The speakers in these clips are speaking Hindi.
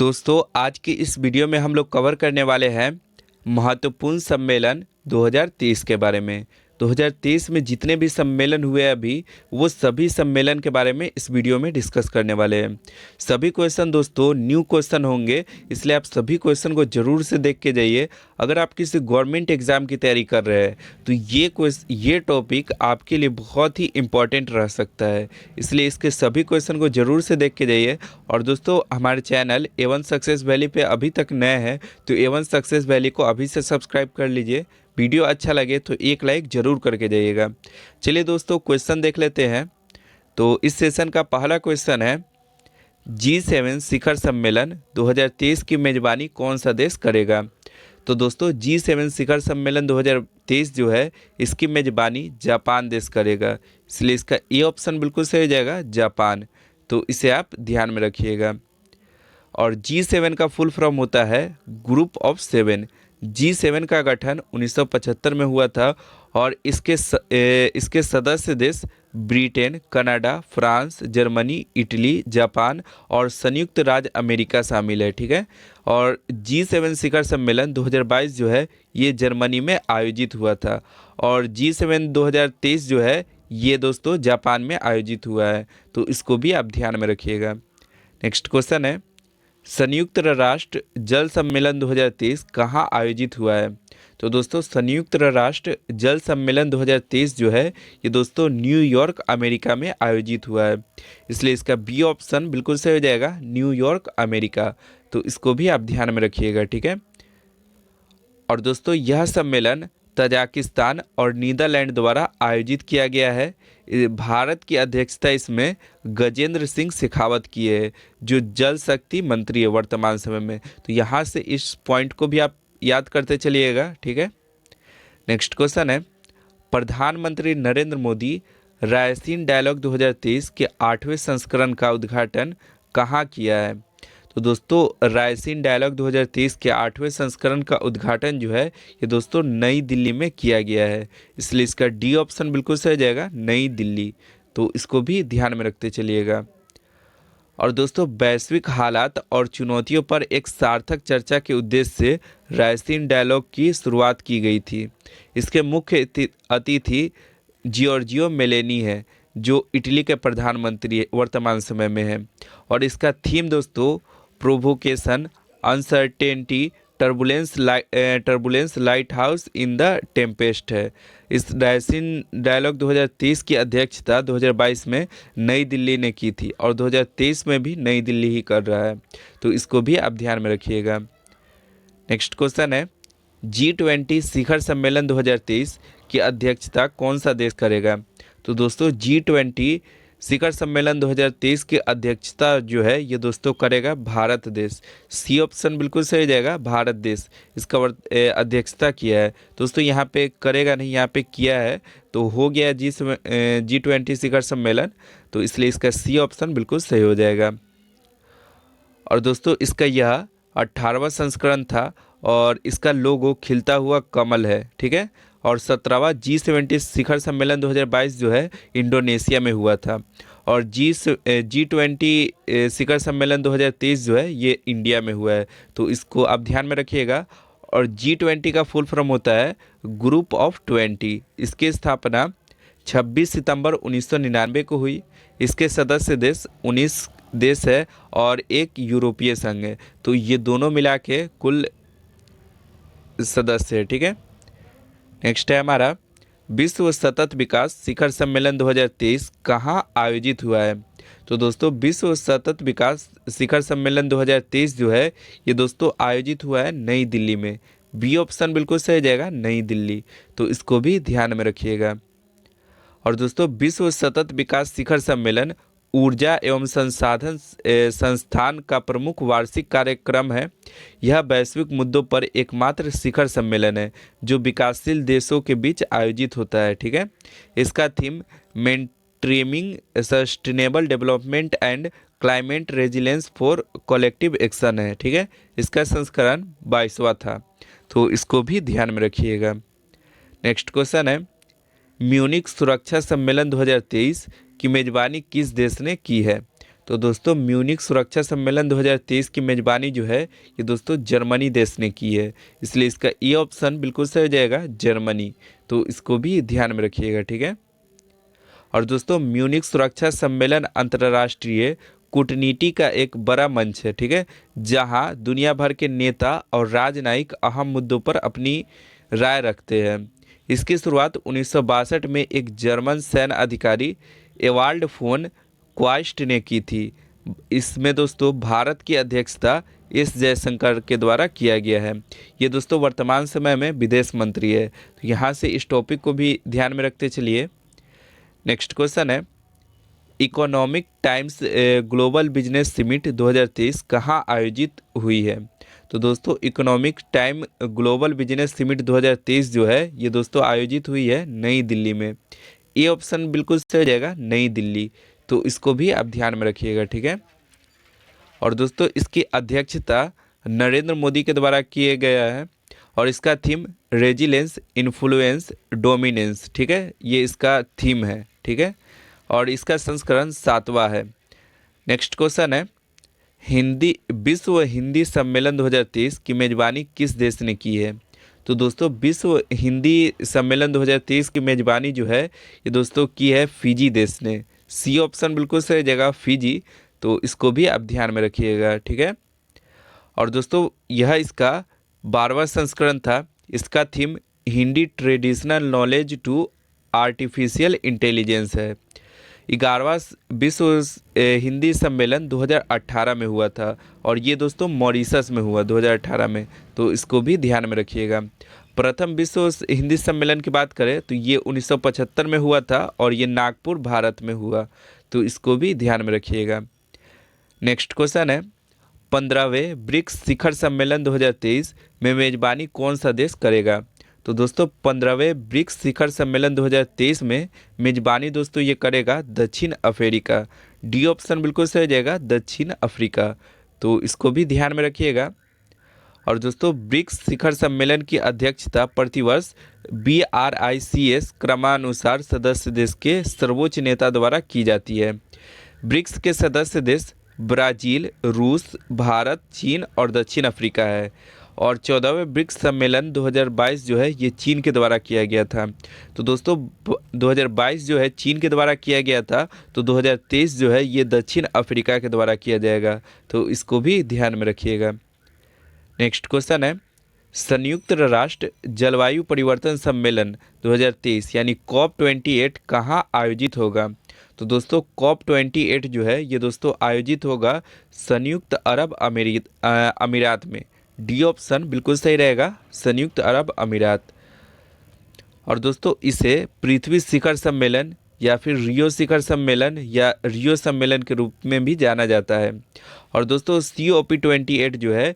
दोस्तों आज की इस वीडियो में हम लोग कवर करने वाले हैं महत्वपूर्ण सम्मेलन 2023 के बारे में। 2023 में जितने भी सम्मेलन हुए अभी वो सभी सम्मेलन के बारे में इस वीडियो में डिस्कस करने वाले हैं। सभी क्वेश्चन दोस्तों न्यू क्वेश्चन होंगे, इसलिए आप सभी क्वेश्चन को ज़रूर से देख के जाइए। अगर आप किसी गवर्नमेंट एग्ज़ाम की तैयारी कर रहे हैं तो ये टॉपिक आपके लिए बहुत ही इम्पॉर्टेंट रह सकता है, इसलिए इसके सभी क्वेश्चन को ज़रूर से देख के जाइए। और दोस्तों हमारे चैनल A1 सक्सेस वैली पे अभी तक नए हैं तो A1 सक्सेस वैली को अभी से सब्सक्राइब कर लीजिए। वीडियो अच्छा लगे तो एक लाइक ज़रूर करके जाइएगा। चलिए दोस्तों क्वेश्चन देख लेते हैं। तो इस सेशन का पहला क्वेश्चन है, G7 शिखर सम्मेलन 2023 की मेज़बानी कौन सा देश करेगा। तो दोस्तों G7 शिखर सम्मेलन 2023 जो है इसकी मेज़बानी जापान देश करेगा, इसलिए इसका ए ऑप्शन बिल्कुल सही हो जाएगा, जापान। तो इसे आप ध्यान में रखिएगा। और G7 का फुल फॉर्म होता है ग्रुप ऑफ 7। G7 का गठन 1975 में हुआ था और इसके सदस्य देश Britain, Canada, France, Germany, Italy, Japan और संयुक्त राज्य अमेरिका शामिल है। ठीक है। और G7 शिखर सम्मेलन 2022 जो है ये जर्मनी में आयोजित हुआ था और G7 2023 जो है ये दोस्तों जापान में आयोजित हुआ है, तो इसको भी आप ध्यान में रखिएगा। नेक्स्ट क्वेश्चन है, संयुक्त राष्ट्र जल सम्मेलन 2023 कहाँ आयोजित हुआ है। तो दोस्तों संयुक्त राष्ट्र जल सम्मेलन 2023 जो है ये दोस्तों न्यूयॉर्क अमेरिका में आयोजित हुआ है, इसलिए इसका बी ऑप्शन बिल्कुल सही हो जाएगा, न्यूयॉर्क अमेरिका। तो इसको भी आप ध्यान में रखिएगा। ठीक है। और दोस्तों यह सम्मेलन तजाकिस्तान और नीदरलैंड द्वारा आयोजित किया गया है। भारत की अध्यक्षता इसमें गजेंद्र सिंह शेखावत की है, जो जल शक्ति मंत्री है वर्तमान समय में। तो यहाँ से इस पॉइंट को भी आप याद करते चलिएगा। ठीक है। नेक्स्ट क्वेश्चन है, प्रधानमंत्री नरेंद्र मोदी रायसीन डायलॉग 2023 के 8वें संस्करण का उद्घाटन कहाँ किया है। तो दोस्तों रायसीन डायलॉग 2023 के 8वें संस्करण का उद्घाटन जो है ये दोस्तों नई दिल्ली में किया गया है, इसलिए इसका डी ऑप्शन बिल्कुल सही जाएगा, नई दिल्ली। तो इसको भी ध्यान में रखते चलिएगा। और दोस्तों वैश्विक हालात और चुनौतियों पर एक सार्थक चर्चा के उद्देश्य से रायसीन डायलॉग की शुरुआत की गई थी। इसके मुख्य अतिथि जियोर्जियो मेलेनी है, जो इटली के प्रधानमंत्री वर्तमान समय में है। और इसका थीम दोस्तों provocation, uncertainty, turbulence, light house in the Tempest है। इस रायसीन डायलॉग 2023 की अध्यक्षता 2022 में नई दिल्ली ने की थी और 2023 में भी नई दिल्ली ही कर रहा है, तो इसको भी आप ध्यान में रखिएगा। नेक्स्ट क्वेश्चन है, G20 शिखर सम्मेलन 2023 की अध्यक्षता कौन सा देश करेगा। तो दोस्तों G20 शिखर सम्मेलन 2023 की अध्यक्षता जो है ये दोस्तों करेगा भारत देश। सी ऑप्शन बिल्कुल सही जाएगा, भारत देश इसका अध्यक्षता किया है। दोस्तों यहाँ पे करेगा नहीं, यहाँ पे किया है, तो हो गया G20 शिखर सम्मेलन, तो इसलिए इसका सी ऑप्शन बिल्कुल सही हो जाएगा। और दोस्तों इसका यह 18वां संस्करण था और इसका लोगो खिलता हुआ कमल है। ठीक है। और 17वां G20 शिखर सम्मेलन 2022 जो है इंडोनेशिया में हुआ था और G20 शिखर सम्मेलन 2023 जो है ये इंडिया में हुआ है, तो इसको आप ध्यान में रखिएगा। और G20 का फुल फॉर्म होता है ग्रुप ऑफ 20। इसकी स्थापना 26 सितंबर 1999 को हुई। इसके सदस्य देश 19 देश है और एक यूरोपीय संघ है, तो ये दोनों मिला के कुल सदस्य है। ठीक है। नेक्स्ट है हमारा, विश्व सतत विकास शिखर सम्मेलन 2023 कहाँ आयोजित हुआ है। तो दोस्तों विश्व सतत विकास शिखर सम्मेलन 2023 जो है ये दोस्तों आयोजित हुआ है नई दिल्ली में। बी ऑप्शन बिल्कुल सही जाएगा, नई दिल्ली। तो इसको भी ध्यान में रखिएगा। और दोस्तों विश्व सतत विकास शिखर सम्मेलन ऊर्जा एवं संसाधन संस्थान का प्रमुख वार्षिक कार्यक्रम है। यह वैश्विक मुद्दों पर एकमात्र शिखर सम्मेलन है जो विकासशील देशों के बीच आयोजित होता है। ठीक है। इसका theme maintaining sustainable development and climate resilience for collective action है। ठीक है। इसका संस्करण 22वां था, तो इसको भी ध्यान में रखिएगा। नेक्स्ट क्वेश्चन है, म्यूनिख सुरक्षा सम्मेलन 2023 की मेजबानी किस देश ने की है। तो दोस्तों म्यूनिख सुरक्षा सम्मेलन 2023 की मेजबानी जो है ये दोस्तों जर्मनी देश ने की है, इसलिए इसका ए ऑप्शन बिल्कुल सही हो जाएगा जर्मनी। तो इसको भी ध्यान में रखिएगा, ठीक है। और दोस्तों म्यूनिख सुरक्षा सम्मेलन अंतर्राष्ट्रीय कूटनीति का एक बड़ा मंच है, ठीक है, जहां दुनिया भर के नेता और राजनयिक अहम मुद्दों पर अपनी राय रखते हैं। इसकी शुरुआत 1962 में एक जर्मन सैन्य अधिकारी एवाल्ड फोन क्वाइस्ट ने की थी। इसमें दोस्तों भारत की अध्यक्षता एस जयशंकर के द्वारा किया गया है। ये दोस्तों वर्तमान समय में विदेश मंत्री है। तो यहाँ से इस टॉपिक को भी ध्यान में रखते चलिए। नेक्स्ट क्वेश्चन है, economic times global business summit 2023 कहाँ आयोजित हुई है? तो दोस्तों economic time global business summit 2023 जो है ये दोस्तों आयोजित हुई है नई दिल्ली में। ये ऑप्शन बिल्कुल सही हो जाएगा, नई दिल्ली। तो इसको भी आप ध्यान में रखिएगा, ठीक है। और दोस्तों इसकी अध्यक्षता नरेंद्र मोदी के द्वारा किए गया है और इसका थीम रेजिलेंस इन्फ्लुएंस डोमिनेंस, ठीक है, ये इसका थीम है, ठीक है। और इसका संस्करण 7वां है। नेक्स्ट क्वेश्चन है, विश्व हिंदी सम्मेलन 2023 की मेजबानी किस देश ने की है? तो दोस्तों विश्व हिंदी सम्मेलन 2023 की मेजबानी जो है ये दोस्तों की है फिजी देश ने। सी ऑप्शन बिल्कुल सही जगह फिजी। तो इसको भी आप ध्यान में रखिएगा, ठीक है। और दोस्तों यह इसका 12वां संस्करण था। इसका theme Hindi traditional knowledge to artificial intelligence है। 11वां विश्व हिंदी सम्मेलन 2018 में हुआ था और ये दोस्तों मॉरिशस में हुआ 2018 में। तो इसको भी ध्यान में रखिएगा। प्रथम विश्व हिंदी सम्मेलन की बात करें तो ये 1975 में हुआ था और ये नागपुर भारत में हुआ। तो इसको भी ध्यान में रखिएगा। नेक्स्ट क्वेश्चन है, 15वें ब्रिक्स शिखर सम्मेलन 2023 में मेजबानी कौन सा देश करेगा? तो दोस्तों 15वें ब्रिक्स शिखर सम्मेलन 2023 में मेजबानी दोस्तों ये करेगा दक्षिण अफ्रीका। डी ऑप्शन बिल्कुल सही हो जाएगा, दक्षिण अफ्रीका। तो इसको भी ध्यान में रखिएगा। और दोस्तों ब्रिक्स शिखर सम्मेलन की अध्यक्षता प्रतिवर्ष BRICS क्रमानुसार सदस्य देश के सर्वोच्च नेता द्वारा की जाती है। ब्रिक्स के सदस्य देश ब्राज़ील, रूस, भारत, चीन और दक्षिण अफ्रीका है। और 14वें ब्रिक्स सम्मेलन 2022 जो है ये चीन के द्वारा किया गया था। तो दोस्तों 2022 जो है चीन के द्वारा किया गया था, तो 2023 जो है ये दक्षिण अफ्रीका के द्वारा किया जाएगा। तो इसको भी ध्यान में रखिएगा। नेक्स्ट क्वेश्चन है, संयुक्त राष्ट्र जलवायु परिवर्तन सम्मेलन 2023 यानी COP28 कहाँ आयोजित होगा? तो दोस्तों COP28 जो है ये दोस्तों आयोजित होगा संयुक्त अरब अमीरात में। डी ऑप्शन बिल्कुल सही रहेगा, संयुक्त अरब अमीरात। और दोस्तों इसे पृथ्वी शिखर सम्मेलन या फिर रियो शिखर सम्मेलन या रियो सम्मेलन के रूप में भी जाना जाता है। और दोस्तों COP28 जो है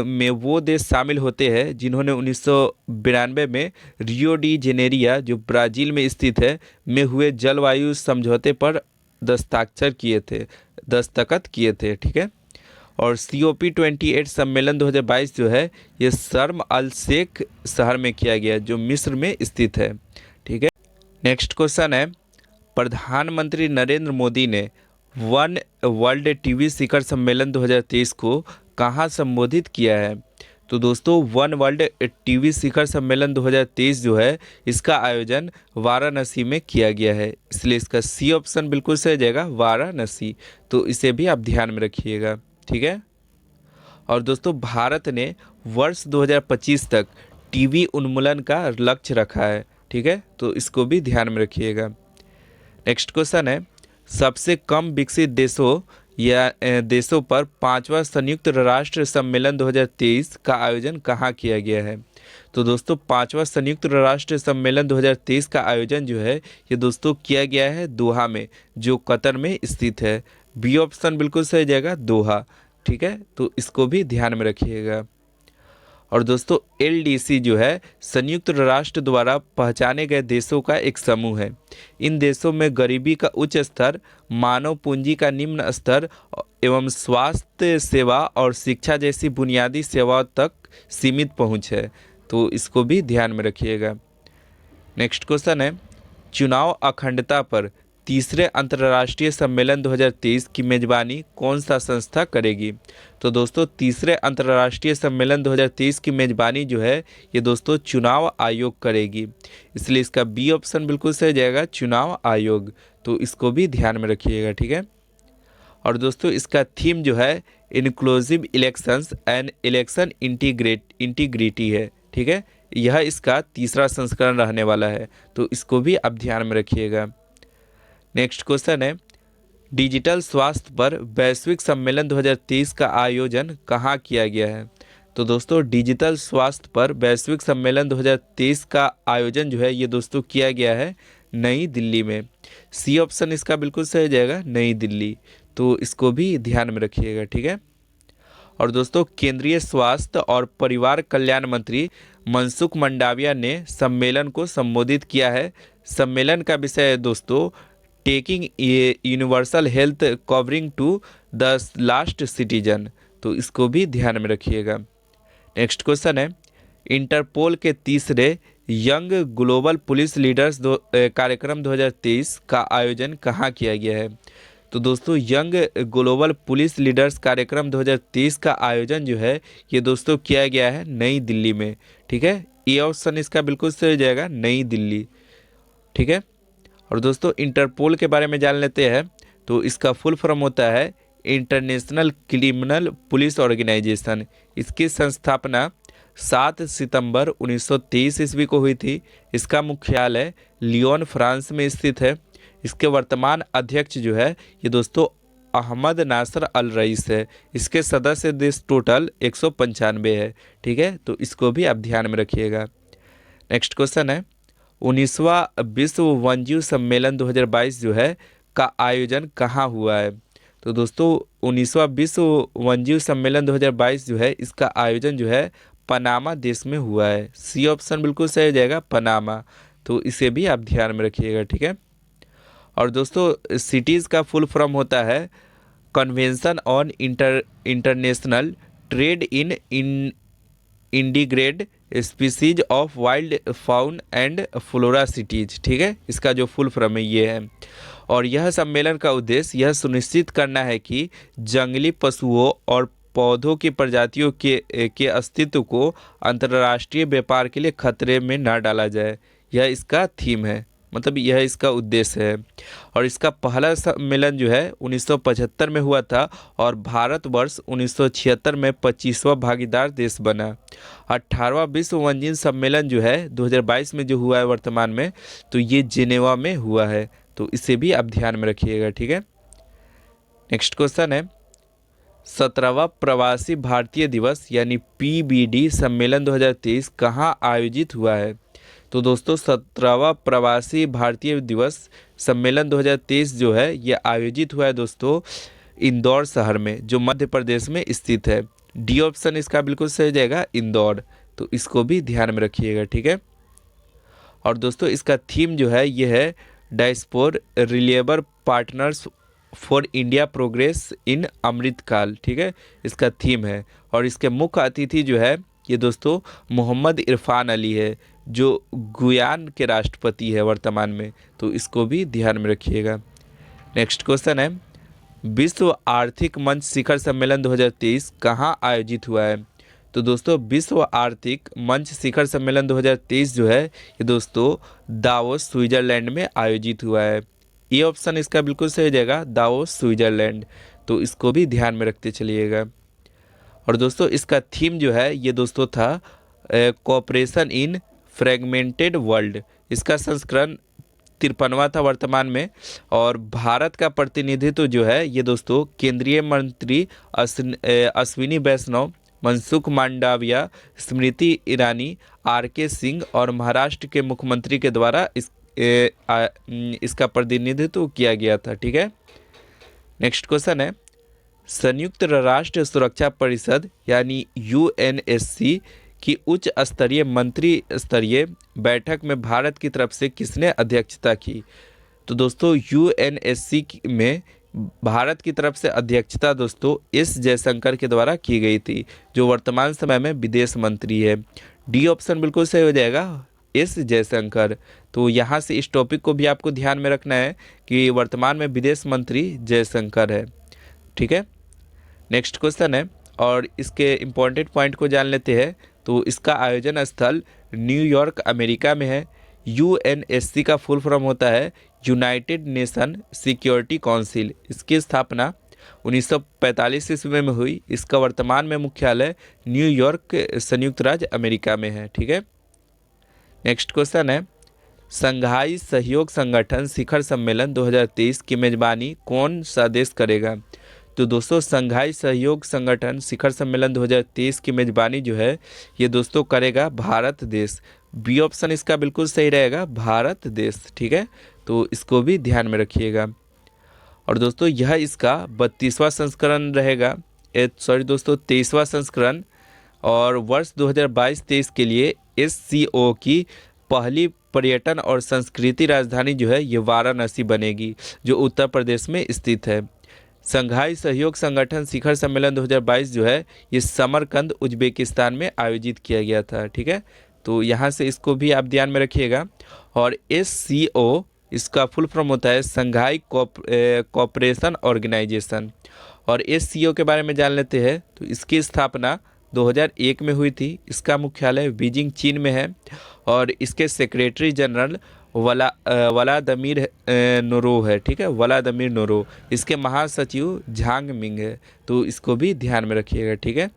में वो देश शामिल होते हैं जिन्होंने 1992 में रियो डी जेनेरिया जो ब्राज़ील में स्थित है में हुए जलवायु समझौते पर दस्तखत किए थे, ठीक है। और COP28 सम्मेलन 2022 जो है ये शर्म अल शेख शहर में किया गया जो मिस्र में स्थित है, ठीक है। नेक्स्ट क्वेश्चन है, प्रधानमंत्री नरेंद्र मोदी ने वन वर्ल्ड टीवी शिखर सम्मेलन 2023 को कहाँ संबोधित किया है? तो दोस्तों वन वर्ल्ड टीवी शिखर सम्मेलन 2023 जो है इसका आयोजन वाराणसी में किया गया है, इसलिए इसका सी ऑप्शन बिल्कुल सही जाएगा, वाराणसी। तो इसे भी आप ध्यान में रखिएगा, ठीक है। और दोस्तों भारत ने वर्ष 2025 तक टीवी उन्मूलन का लक्ष्य रखा है, ठीक है। तो इसको भी ध्यान में रखिएगा। नेक्स्ट क्वेश्चन है, सबसे कम विकसित देशों पर 5वां संयुक्त राष्ट्र सम्मेलन 2023 का आयोजन कहाँ किया गया है? तो दोस्तों 5वां संयुक्त राष्ट्र सम्मेलन 2023 का आयोजन जो है ये दोस्तों किया गया है दोहा में जो कतर में स्थित है। बी ऑप्शन बिल्कुल सही जाएगा, दोहा, ठीक है। तो इसको भी ध्यान में रखिएगा। और दोस्तों LDC जो है संयुक्त राष्ट्र द्वारा पहचाने गए देशों का एक समूह है। इन देशों में गरीबी का उच्च स्तर, मानव पूंजी का निम्न स्तर एवं स्वास्थ्य सेवा और शिक्षा जैसी बुनियादी सेवाओं तक सीमित पहुंच है। तो इसको भी ध्यान में रखिएगा। नेक्स्ट क्वेश्चन है, चुनाव अखंडता पर तीसरे अंतर्राष्ट्रीय सम्मेलन 2023 की मेजबानी कौन सा संस्था करेगी? तो दोस्तों तीसरे अंतर्राष्ट्रीय सम्मेलन 2023 की मेजबानी जो है ये दोस्तों चुनाव आयोग करेगी, इसलिए इसका बी ऑप्शन बिल्कुल सही जाएगा, चुनाव आयोग। तो इसको भी ध्यान में रखिएगा, ठीक है। और दोस्तों इसका थीम जो है inclusive elections and election integrity है, ठीक है। यह इसका तीसरा संस्करण रहने वाला है, तो इसको भी आप ध्यान में रखिएगा। नेक्स्ट क्वेश्चन है, डिजिटल स्वास्थ्य पर वैश्विक सम्मेलन 2023 का आयोजन कहाँ किया गया है? तो दोस्तों डिजिटल स्वास्थ्य पर वैश्विक सम्मेलन 2023 का आयोजन जो है ये दोस्तों किया गया है नई दिल्ली में। सी ऑप्शन इसका बिल्कुल सही जाएगा, नई दिल्ली। तो इसको भी ध्यान में रखिएगा, ठीक है। और दोस्तों केंद्रीय स्वास्थ्य और परिवार कल्याण मंत्री मनसुख मंडाविया ने सम्मेलन को संबोधित किया है। सम्मेलन का विषय है दोस्तों taking universal health covering to the last citizen. तो इसको भी ध्यान में रखिएगा। नेक्स्ट क्वेश्चन है, इंटरपोल के तीसरे यंग ग्लोबल पुलिस लीडर्स कार्यक्रम 2023 का आयोजन कहाँ किया गया है? तो दोस्तों यंग ग्लोबल पुलिस लीडर्स कार्यक्रम 2023 का आयोजन जो है ये दोस्तों किया गया है नई दिल्ली में, ठीक है। ये ऑप्शन इसका बिल्कुल सही हो जाएगा, नई दिल्ली, ठीक है। और दोस्तों इंटरपोल के बारे में जान लेते हैं। तो इसका फुल फॉर्म होता है इंटरनेशनल क्रिमिनल पुलिस ऑर्गेनाइजेशन। इसकी संस्थापना 7 सितंबर 1923 ईस्वी को हुई थी। इसका मुख्यालय लियोन फ्रांस में स्थित है। इसके वर्तमान अध्यक्ष जो है ये दोस्तों अहमद नासर अल रईस है। इसके सदस्य देश टोटल 195 है, ठीक है। तो इसको भी आप ध्यान में रखिएगा। नेक्स्ट क्वेश्चन है, 19वां विश्व वन्यजीव सम्मेलन 2022 जो है का आयोजन कहाँ हुआ है? तो दोस्तों 19वां विश्व वन्यजीव सम्मेलन 2022 जो है इसका आयोजन जो है पनामा देश में हुआ है। सी ऑप्शन बिल्कुल सही हो जाएगा, पनामा। तो इसे भी आप ध्यान में रखिएगा, ठीक है। और दोस्तों सिटीज़ का फुल फॉर्म होता है convention on international trade in endangered species of wild fauna and flora CITES, ठीक है। इसका जो फुल फॉर्म है ये है। और यह सम्मेलन का उद्देश्य यह सुनिश्चित करना है कि जंगली पशुओं और पौधों की प्रजातियों के अस्तित्व को अंतर्राष्ट्रीय व्यापार के लिए खतरे में न डाला जाए। यह इसका थीम है, मतलब यह इसका उद्देश्य है। और इसका पहला सम्मेलन जो है 1975 में हुआ था और भारतवर्ष 1976 में 25वां भागीदार देश बना। 18वां विश्व वन्यजीव सम्मेलन जो है 2022 में जो हुआ है वर्तमान में, तो ये जिनेवा में हुआ है। तो इसे भी आप ध्यान में रखिएगा, ठीक है। नेक्स्ट क्वेश्चन है, 17वां प्रवासी भारतीय दिवस यानी PBD सम्मेलन 2023 कहाँ आयोजित हुआ है? तो दोस्तों 17वां प्रवासी भारतीय दिवस सम्मेलन 2023 जो है ये आयोजित हुआ है दोस्तों इंदौर शहर में, जो मध्य प्रदेश में स्थित है। डी ऑप्शन इसका बिल्कुल सही जाएगा, इंदौर। तो इसको भी ध्यान में रखिएगा, ठीक है। और दोस्तों इसका थीम जो है ये है diaspora reliable partners for India progress in Amritkaal, ठीक है, इसका थीम है। और इसके मुख्य अतिथि जो है ये दोस्तों मोहम्मद इरफान अली है, जो गुयान के राष्ट्रपति है वर्तमान में। तो इसको भी ध्यान में रखिएगा। नेक्स्ट क्वेश्चन है, विश्व आर्थिक मंच शिखर सम्मेलन 2023 कहाँ आयोजित हुआ है? तो दोस्तों विश्व आर्थिक मंच शिखर सम्मेलन 2023 जो है ये दोस्तों दावोस स्विट्जरलैंड में आयोजित हुआ है। ये ऑप्शन इसका बिल्कुल सही हो जाएगा, दावोस स्विट्जरलैंड। तो इसको भी ध्यान में रखते चलिएगा। और दोस्तों इसका थीम जो है ये दोस्तों था कोऑपरेशन इन फ्रेगमेंटेड वर्ल्ड। इसका संस्करण 53वां था वर्तमान में। और भारत का प्रतिनिधित्व जो है ये दोस्तों केंद्रीय मंत्री अश्विनी वैष्णव, मनसुख मांडविया, स्मृति ईरानी, RK सिंह और महाराष्ट्र के मुख्यमंत्री के द्वारा इसका प्रतिनिधित्व किया गया था, ठीक है। नेक्स्ट क्वेश्चन है, संयुक्त राष्ट्र सुरक्षा परिषद यानी UNSC की उच्च स्तरीय मंत्री स्तरीय बैठक में भारत की तरफ से किसने अध्यक्षता की? तो दोस्तों UNSC में भारत की तरफ से अध्यक्षता दोस्तों S जयशंकर के द्वारा की गई थी, जो वर्तमान समय में विदेश मंत्री है। डी ऑप्शन बिल्कुल सही हो जाएगा, एस जयशंकर। तो यहाँ से इस टॉपिक को भी आपको ध्यान में रखना है कि वर्तमान में विदेश मंत्री जयशंकर है। ठीक है, नेक्स्ट क्वेश्चन है और इसके इम्पोर्टेंट पॉइंट को जान लेते हैं। तो इसका आयोजन स्थल न्यूयॉर्क अमेरिका में है। यूएनएससी का फुल फॉर्म होता है यूनाइटेड नेशन सिक्योरिटी काउंसिल। इसकी स्थापना 1945 ईस्वी में हुई। इसका वर्तमान में मुख्यालय न्यूयॉर्क संयुक्त राज्य अमेरिका में है। ठीक है, नेक्स्ट क्वेश्चन है संघाई सहयोग संगठन शिखर सम्मेलन 2023 की मेजबानी कौन सा देश करेगा? तो दोस्तों संघाई सहयोग संगठन शिखर सम्मेलन 2023 की मेजबानी जो है ये दोस्तों करेगा भारत देश। बी ऑप्शन इसका बिल्कुल सही रहेगा, भारत देश। ठीक है, तो इसको भी ध्यान में रखिएगा। और दोस्तों यह इसका 32वां संस्करण रहेगा, सॉरी दोस्तों 23वां संस्करण। और वर्ष 2022-23 के लिए SCO की पहली पर्यटन और संस्कृति राजधानी जो है ये वाराणसी बनेगी, जो उत्तर प्रदेश में स्थित है। संघाई सहयोग संगठन शिखर सम्मेलन 2022 जो है ये समरकंद उज्बेकिस्तान में आयोजित किया गया था। ठीक है, तो यहाँ से इसको भी आप ध्यान में रखिएगा। और SCO इसका फुल फॉर्म होता है संघाई कोऑपरेशन ऑर्गेनाइजेशन। और SCO के बारे में जान लेते हैं। तो इसकी स्थापना 2001 में हुई थी। इसका मुख्यालय बीजिंग चीन में है और इसके सेक्रेटरी जनरल व्लादिमीर नोरोव है। ठीक है, व्लादिमीर नोरोव। इसके महासचिव झांग मिंग है। तो इसको भी ध्यान में रखिएगा। ठीक है,